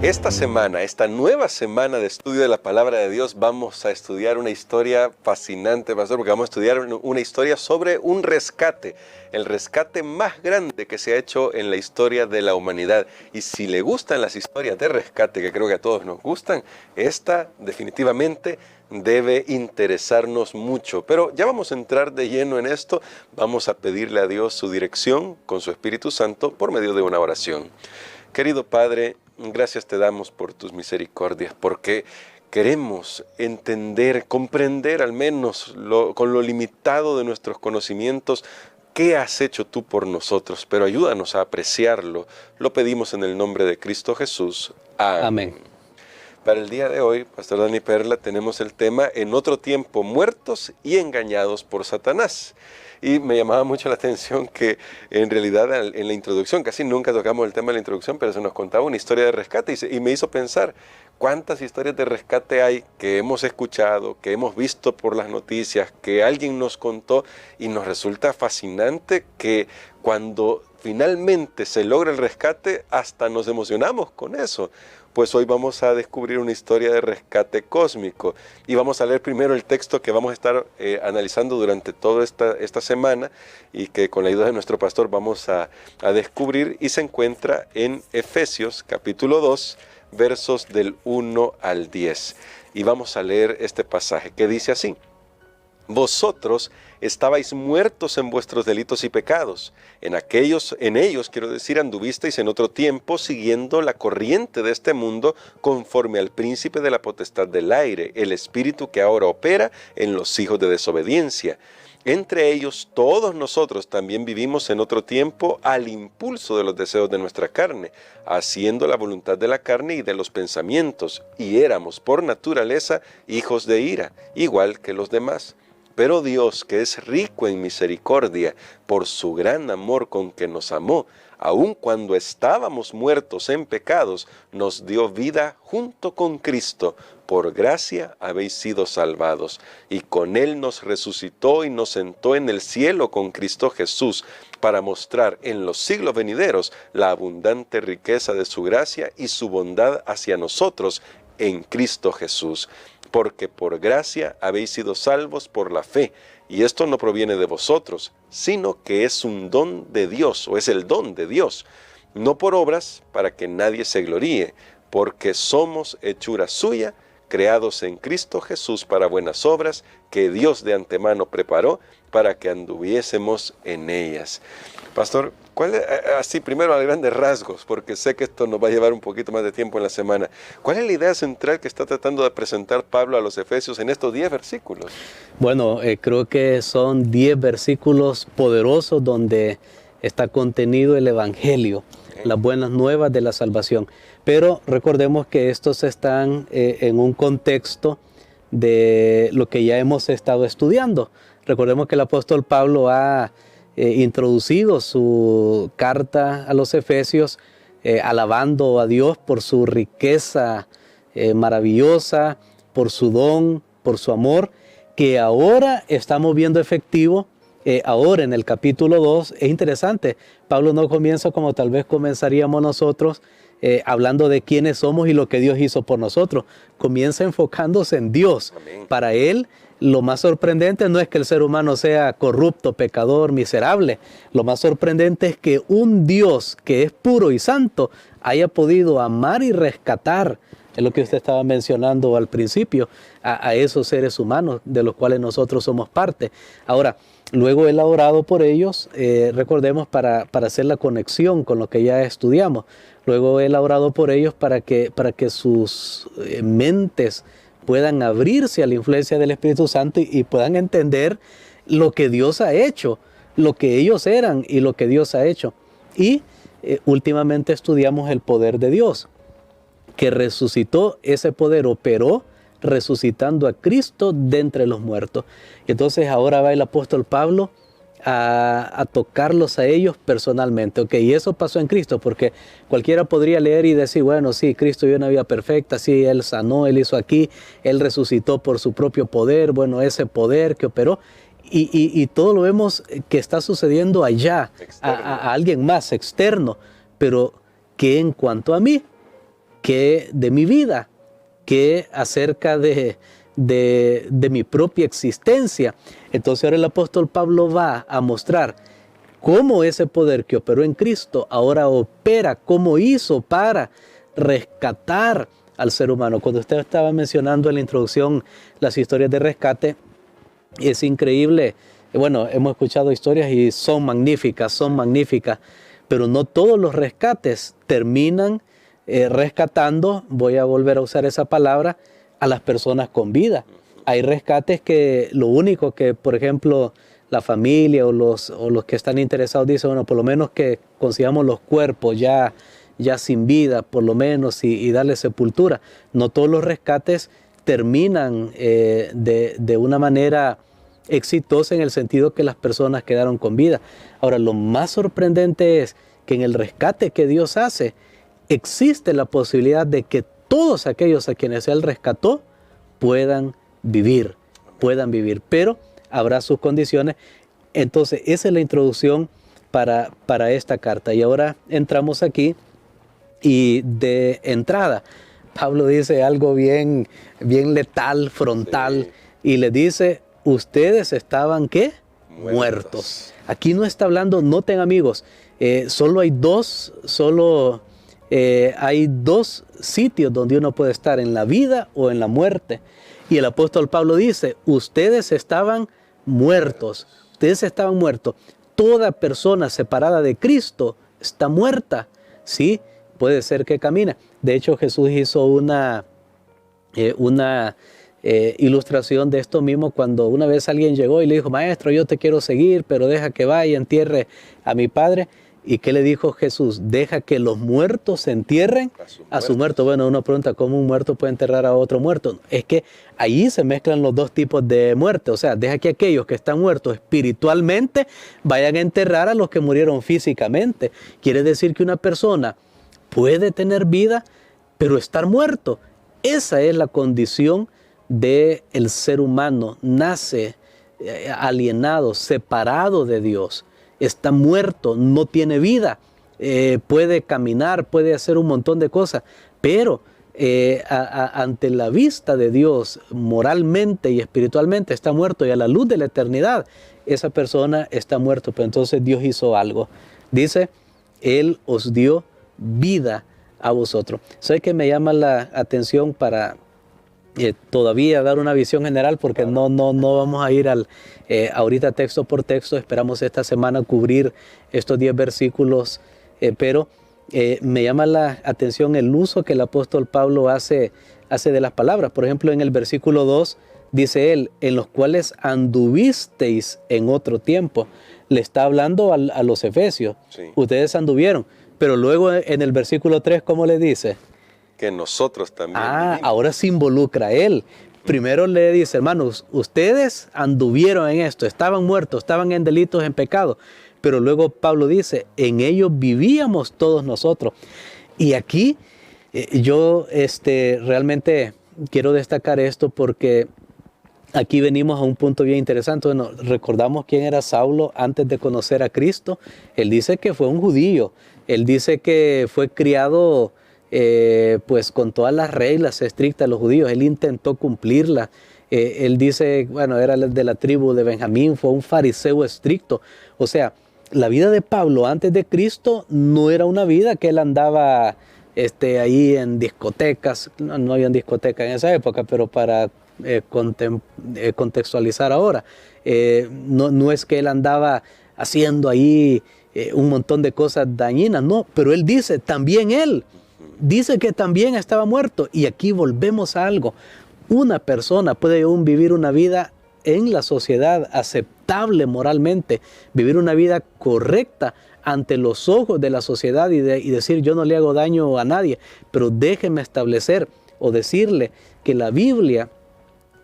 Esta semana, esta nueva semana de estudio de la Palabra de Dios, vamos a estudiar una historia fascinante, pastor, porque vamos a estudiar una historia sobre un rescate, el rescate más grande que se ha hecho en la historia de la humanidad. Y si le gustan las historias de rescate, que creo que a todos nos gustan, esta definitivamente debe interesarnos mucho. Pero ya vamos a entrar de lleno en esto, vamos a pedirle a Dios su dirección con su Espíritu Santo por medio de una oración. Querido Padre, gracias te damos por tus misericordias, porque queremos entender, comprender al menos con lo limitado de nuestros conocimientos, qué has hecho tú por nosotros, pero ayúdanos a apreciarlo. Lo pedimos en el nombre de Cristo Jesús. Amén. Amén. Para el día de hoy, Pastor Dani Perla, tenemos el tema En otro tiempo, muertos y engañados por Satanás. Y me llamaba mucho la atención que en realidad en la introducción, casi nunca tocamos el tema de la introducción, pero se nos contaba una historia de rescate y me hizo pensar cuántas historias de rescate hay que hemos escuchado, que hemos visto por las noticias, que alguien nos contó y nos resulta fascinante que cuando finalmente se logra el rescate hasta nos emocionamos con eso. Pues hoy vamos a descubrir una historia de rescate cósmico y vamos a leer primero el texto que vamos a estar analizando durante toda esta semana y que con la ayuda de nuestro pastor vamos a descubrir, y se encuentra en Efesios capítulo 2, versos del 1 al 10. Y vamos a leer este pasaje que dice así: Vosotros estabais muertos en vuestros delitos y pecados. En ellos, anduvisteis en otro tiempo, siguiendo la corriente de este mundo, conforme al príncipe de la potestad del aire, el espíritu que ahora opera en los hijos de desobediencia. Entre ellos todos nosotros también vivimos en otro tiempo al impulso de los deseos de nuestra carne, haciendo la voluntad de la carne y de los pensamientos, y éramos por naturaleza hijos de ira, igual que los demás. Pero Dios, que es rico en misericordia, por su gran amor con que nos amó, aun cuando estábamos muertos en pecados, nos dio vida junto con Cristo. Por gracia habéis sido salvados. Y con Él nos resucitó y nos sentó en el cielo con Cristo Jesús, para mostrar en los siglos venideros la abundante riqueza de su gracia y su bondad hacia nosotros en Cristo Jesús. Porque por gracia habéis sido salvos por la fe, y esto no proviene de vosotros, sino que es un don de Dios, o es el don de Dios, no por obras, para que nadie se gloríe, porque somos hechura suya, creados en Cristo Jesús para buenas obras, que Dios de antemano preparó para que anduviésemos en ellas. Pastor, así primero a grandes rasgos, porque sé que esto nos va a llevar un poquito más de tiempo en la semana. ¿Cuál es la idea central que está tratando de presentar Pablo a los Efesios en estos 10 versículos? Bueno, creo que son 10 versículos poderosos donde está contenido el Evangelio, las buenas nuevas de la salvación. Pero recordemos que estos están en un contexto de lo que ya hemos estado estudiando. Recordemos que el apóstol Pablo ha introducido su carta a los Efesios alabando a Dios por su riqueza maravillosa, por su don, por su amor, que ahora estamos viendo efectivo. Ahora en el capítulo 2 es interesante, Pablo no comienza como tal vez comenzaríamos nosotros, hablando de quiénes somos y lo que Dios hizo por nosotros. Comienza enfocándose en Dios. Amén. Para él, lo más sorprendente no es que el ser humano sea corrupto, pecador, miserable. Lo más sorprendente es que un Dios que es puro y santo haya podido amar y rescatar, es lo que usted estaba mencionando al principio, a esos seres humanos de los cuales nosotros somos parte. Ahora, luego Él ha orado por ellos, recordemos, para hacer la conexión con lo que ya estudiamos. Luego Él ha orado por ellos para que sus mentes puedan abrirse a la influencia del Espíritu Santo y puedan entender lo que Dios ha hecho, lo que ellos eran y lo que Dios ha hecho. Y últimamente estudiamos el poder de Dios, que resucitó, ese poder operó resucitando a Cristo de entre los muertos. Entonces ahora va el apóstol Pablo a tocarlos a ellos personalmente. Ok, y eso pasó en Cristo, porque cualquiera podría leer y decir, bueno, sí, Cristo vivió una vida perfecta, sí, Él sanó, Él hizo aquí, Él resucitó por su propio poder, bueno, ese poder que operó, y todo lo vemos que está sucediendo allá, a alguien más externo, pero ¿qué en cuanto a mí? que de mi vida, que acerca de mi propia existencia. Entonces ahora el apóstol Pablo va a mostrar cómo ese poder que operó en Cristo ahora opera, cómo hizo para rescatar al ser humano. Cuando usted estaba mencionando en la introducción las historias de rescate, es increíble. Bueno, hemos escuchado historias y son magníficas, pero no todos los rescates terminan rescatando, voy a volver a usar esa palabra, a las personas con vida. Hay rescates que lo único que, por ejemplo, la familia o los que están interesados dicen, bueno, por lo menos que consigamos los cuerpos ya sin vida, por lo menos, y darle sepultura. No todos los rescates terminan de una manera exitosa en el sentido que las personas quedaron con vida. Ahora, lo más sorprendente es que en el rescate que Dios hace, existe la posibilidad de que todos aquellos a quienes Él rescató puedan vivir, pero habrá sus condiciones. Entonces, esa es la introducción para esta carta. Y ahora entramos aquí y de entrada, Pablo dice algo bien letal, frontal, y le dice, ustedes estaban, ¿qué? Muertos. Aquí no está hablando, noten amigos, solo hay dos sitios donde uno puede estar, en la vida o en la muerte. Y el apóstol Pablo dice, ustedes estaban muertos. Toda persona separada de Cristo está muerta. Sí, puede ser que camina. De hecho, Jesús hizo una ilustración de esto mismo cuando una vez alguien llegó y le dijo, maestro, yo te quiero seguir, pero deja que vaya, entierre a mi padre. ¿Y qué le dijo Jesús? Deja que los muertos entierren a su muerto. Bueno, uno pregunta, ¿cómo un muerto puede enterrar a otro muerto? Es que ahí se mezclan los dos tipos de muerte. O sea, deja que aquellos que están muertos espiritualmente vayan a enterrar a los que murieron físicamente. Quiere decir que una persona puede tener vida, pero estar muerto. Esa es la condición del ser humano. Nace alienado, separado de Dios. Está muerto, no tiene vida, puede caminar, puede hacer un montón de cosas, pero ante la vista de Dios, moralmente y espiritualmente está muerto, y a la luz de la eternidad, esa persona está muerto. Pero entonces Dios hizo algo. Dice, Él os dio vida a vosotros. Sé que me llama la atención para todavía dar una visión general, porque no vamos a ir ahorita texto por texto. Esperamos esta semana cubrir estos 10 versículos, pero me llama la atención el uso que el apóstol Pablo hace de las palabras. Por ejemplo, en el versículo 2 dice él, en los cuales anduvisteis en otro tiempo. Le está hablando a los efesios. Sí. Ustedes anduvieron, pero luego en el versículo 3, ¿cómo le dice? Que nosotros también. Ahora se involucra él. Primero le dice, hermanos, ustedes anduvieron en esto, estaban muertos, estaban en delitos, en pecado. Pero luego Pablo dice, en ellos vivíamos todos nosotros. Y aquí yo realmente quiero destacar esto, porque aquí venimos a un punto bien interesante. Bueno, recordamos quién era Saulo antes de conocer a Cristo. Él dice que fue un judío. Él dice que fue criado pues con todas las reglas estrictas de los judíos. Él intentó cumplirlas. Él dice, bueno, era de la tribu de Benjamín, fue un fariseo estricto. O sea, la vida de Pablo antes de Cristo no era una vida que él andaba ahí en discotecas. No había discotecas en esa época, pero para contextualizar ahora, no es que él andaba haciendo ahí un montón de cosas dañinas, no, pero él dice, también él dice que también estaba muerto. Y aquí volvemos a algo. Una persona puede aún vivir una vida en la sociedad aceptable moralmente, vivir una vida correcta ante los ojos de la sociedad y decir, yo no le hago daño a nadie. Pero déjeme establecer o decirle que la Biblia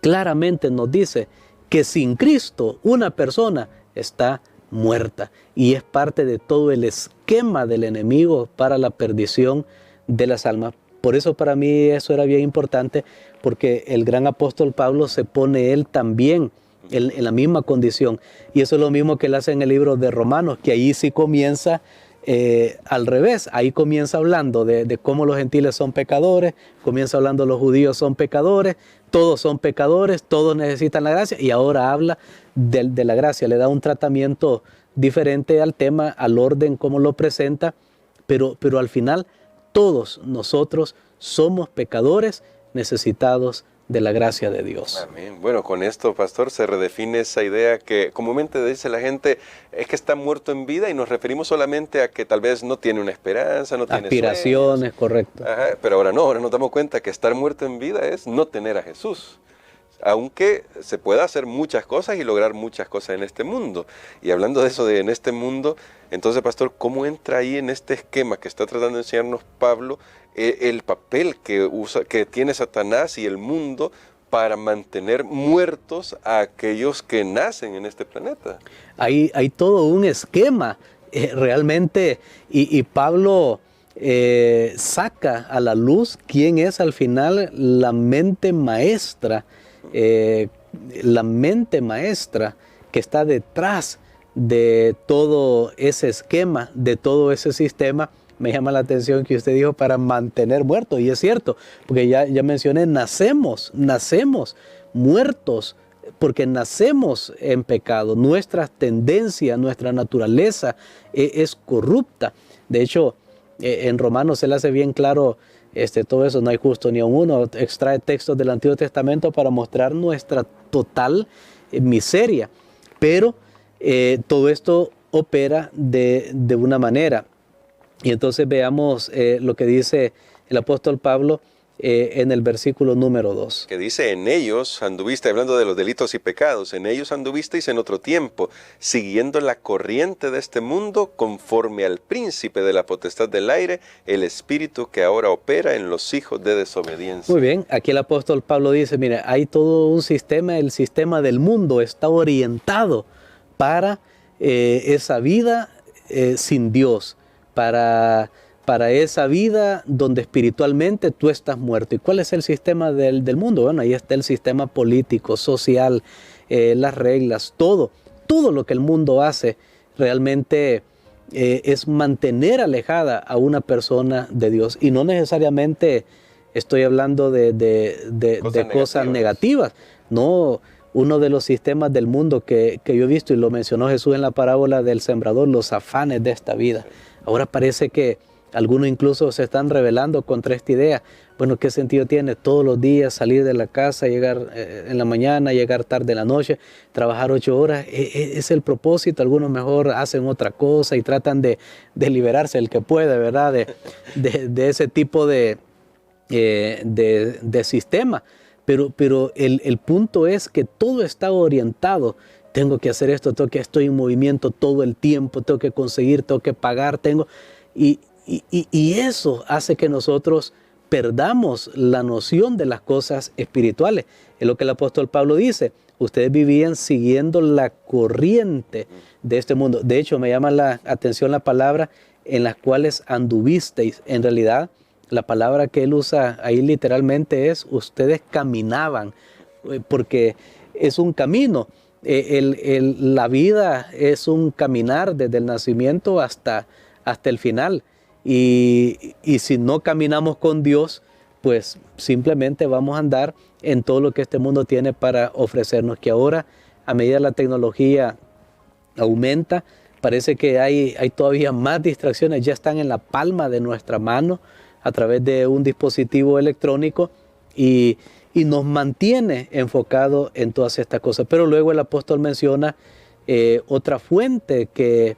claramente nos dice que sin Cristo una persona está muerta, y es parte de todo el esquema del enemigo para la perdición de las almas. Por eso para mí eso era bien importante, porque el gran apóstol Pablo se pone él también en la misma condición, y eso es lo mismo que él hace en el libro de Romanos, que ahí sí comienza al revés, ahí comienza hablando de cómo los gentiles son pecadores, comienza hablando los judíos son pecadores, todos necesitan la gracia, y ahora habla de la gracia, le da un tratamiento diferente al tema, al orden como lo presenta, pero al final todos nosotros somos pecadores necesitados de la gracia de Dios. Amén. Bueno, con esto, pastor, se redefine esa idea que comúnmente dice la gente, es que está muerto en vida, y nos referimos solamente a que tal vez no tiene una esperanza, no tiene aspiraciones, sueños. Correcto. Ajá, pero ahora nos damos cuenta que estar muerto en vida es no tener a Jesús. Aunque se pueda hacer muchas cosas y lograr muchas cosas en este mundo. Y hablando de eso, de en este mundo, entonces, pastor, ¿cómo entra ahí en este esquema que está tratando de enseñarnos Pablo, el papel que tiene Satanás y el mundo para mantener muertos a aquellos que nacen en este planeta? Hay todo un esquema realmente, y Pablo saca a la luz quién es al final la mente maestra que está detrás de todo ese esquema, de todo ese sistema. Me llama la atención que usted dijo para mantener muertos, y es cierto, porque ya mencioné, nacemos muertos, porque nacemos en pecado. Nuestra tendencia, nuestra naturaleza es corrupta. De hecho, en Romanos se le hace bien claro todo eso, no hay justo ni a uno. Extrae textos del Antiguo Testamento para mostrar nuestra total miseria. Pero todo esto opera de una manera. Y entonces veamos lo que dice el apóstol Pablo en el versículo número 2. Que dice, en ellos anduviste, hablando de los delitos y pecados, en ellos anduvisteis en otro tiempo, siguiendo la corriente de este mundo, conforme al príncipe de la potestad del aire, el espíritu que ahora opera en los hijos de desobediencia. Muy bien, aquí el apóstol Pablo dice, mire, hay todo un sistema, el sistema del mundo está orientado para esa vida sin Dios, para esa vida donde espiritualmente tú estás muerto. ¿Y cuál es el sistema del mundo? Bueno, ahí está el sistema político, social, las reglas, todo lo que el mundo hace realmente es mantener alejada a una persona de Dios. Y no necesariamente estoy hablando de cosas negativas. No, uno de los sistemas del mundo que yo he visto, y lo mencionó Jesús en la parábola del sembrador, los afanes de esta vida. Ahora parece que algunos incluso se están rebelando contra esta idea. Bueno, ¿qué sentido tiene todos los días salir de la casa, llegar en la mañana, llegar tarde en la noche, trabajar 8 horas? Es el propósito. Algunos mejor hacen otra cosa y tratan de liberarse el que puede, ¿verdad? De ese tipo de sistema. Pero el punto es que todo está orientado. Tengo que hacer esto, estoy en movimiento todo el tiempo, tengo que conseguir, tengo que pagar, y eso hace que nosotros perdamos la noción de las cosas espirituales. Es lo que el apóstol Pablo dice, ustedes vivían siguiendo la corriente de este mundo. De hecho, me llama la atención la palabra en las cuales anduvisteis. En realidad, la palabra que él usa ahí literalmente es, ustedes caminaban, porque es un camino. La vida es un caminar desde el nacimiento hasta el final, y si no caminamos con Dios, pues simplemente vamos a andar en todo lo que este mundo tiene para ofrecernos, que ahora, a medida que la tecnología aumenta, parece que hay todavía más distracciones, ya están en la palma de nuestra mano a través de un dispositivo electrónico, y nos mantiene enfocado en todas estas cosas. Pero luego el apóstol menciona otra fuente que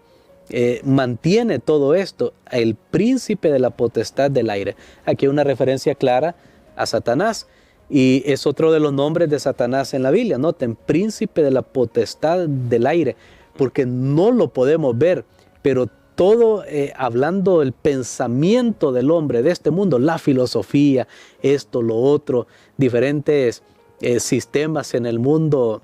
mantiene todo esto, el príncipe de la potestad del aire. Aquí hay una referencia clara a Satanás, y es otro de los nombres de Satanás en la Biblia. Noten, príncipe de la potestad del aire, porque no lo podemos ver, pero todo hablando del pensamiento del hombre de este mundo, la filosofía, esto, lo otro, diferentes sistemas en el mundo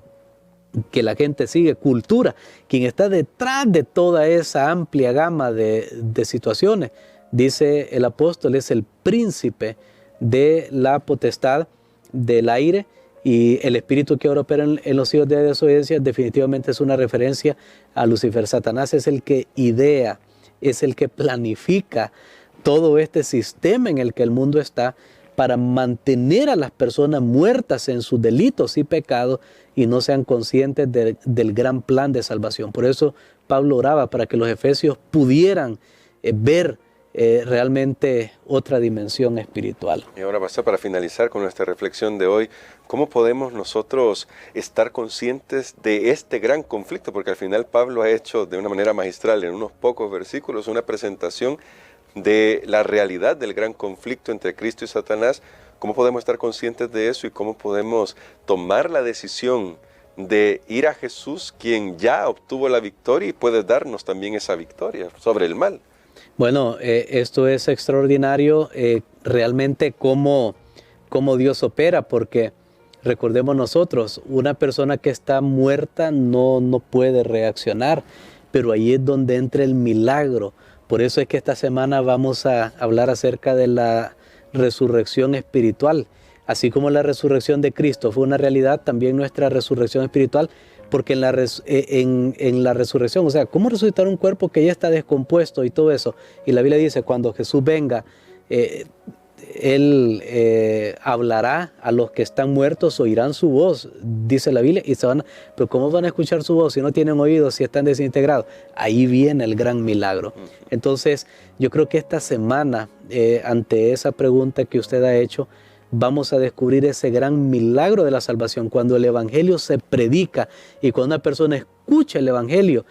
que la gente sigue, cultura, quien está detrás de toda esa amplia gama de situaciones, dice el apóstol, es el príncipe de la potestad del aire, y el espíritu que ahora opera en los hijos de desobediencia definitivamente es una referencia a Lucifer. Satanás es el que idea es el que planifica todo este sistema en el que el mundo está para mantener a las personas muertas en sus delitos y pecados y no sean conscientes del gran plan de salvación. Por eso Pablo oraba para que los efesios pudieran ver realmente otra dimensión espiritual. Y ahora, pastor, para finalizar con nuestra reflexión de hoy, ¿cómo podemos nosotros estar conscientes de este gran conflicto? Porque al final Pablo ha hecho de una manera magistral, en unos pocos versículos, una presentación de la realidad del gran conflicto entre Cristo y Satanás. ¿Cómo podemos estar conscientes de eso y cómo podemos tomar la decisión de ir a Jesús, quien ya obtuvo la victoria y puede darnos también esa victoria sobre el mal? Bueno, esto es extraordinario, realmente cómo Dios opera, porque recordemos nosotros, una persona que está muerta no puede reaccionar, pero ahí es donde entra el milagro. Por eso es que esta semana vamos a hablar acerca de la resurrección espiritual. Así como la resurrección de Cristo fue una realidad, también nuestra resurrección espiritual, porque en la resurrección, o sea, ¿cómo resucitar un cuerpo que ya está descompuesto y todo eso? Y la Biblia dice, cuando Jesús venga, Él hablará a los que están muertos, oirán su voz, dice la Biblia, y pero ¿cómo van a escuchar su voz si no tienen oídos, si están desintegrados? Ahí viene el gran milagro. Entonces, yo creo que esta semana, ante esa pregunta que usted ha hecho, vamos a descubrir ese gran milagro de la salvación. Cuando el Evangelio se predica y cuando una persona escucha el Evangelio,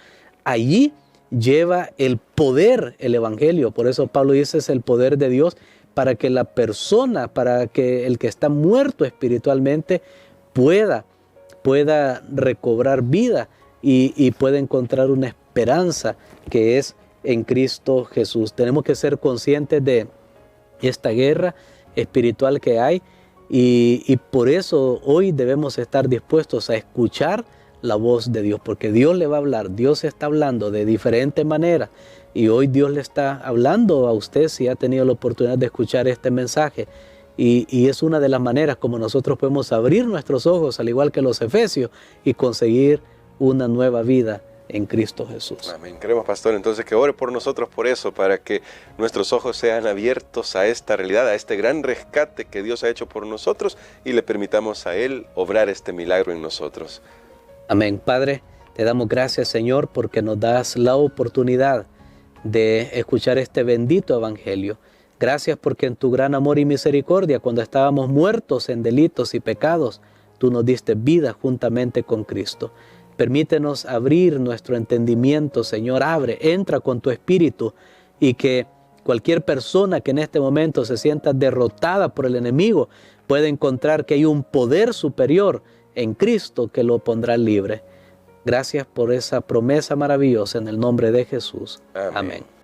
allí lleva el poder el Evangelio. Por eso Pablo dice, es el poder de Dios para que la persona, para que el que está muerto espiritualmente pueda recobrar vida y pueda encontrar una esperanza que es en Cristo Jesús. Tenemos que ser conscientes de esta guerra espiritual que hay y por eso hoy debemos estar dispuestos a escuchar la voz de Dios, porque Dios le va a hablar, Dios está hablando de diferente manera y hoy Dios le está hablando a usted si ha tenido la oportunidad de escuchar este mensaje y es una de las maneras como nosotros podemos abrir nuestros ojos, al igual que los efesios, y conseguir una nueva vida en Cristo Jesús. Amén. Queremos, pastor, entonces que ore por nosotros por eso, para que nuestros ojos sean abiertos a esta realidad, a este gran rescate que Dios ha hecho por nosotros y le permitamos a Él obrar este milagro en nosotros. Amén. Padre, te damos gracias, Señor, porque nos das la oportunidad de escuchar este bendito evangelio. Gracias porque en tu gran amor y misericordia, cuando estábamos muertos en delitos y pecados, tú nos diste vida juntamente con Cristo. Permítenos abrir nuestro entendimiento, Señor, entra con tu espíritu y que cualquier persona que en este momento se sienta derrotada por el enemigo pueda encontrar que hay un poder superior en Cristo que lo pondrá libre. Gracias por esa promesa maravillosa en el nombre de Jesús. Amén. Amén.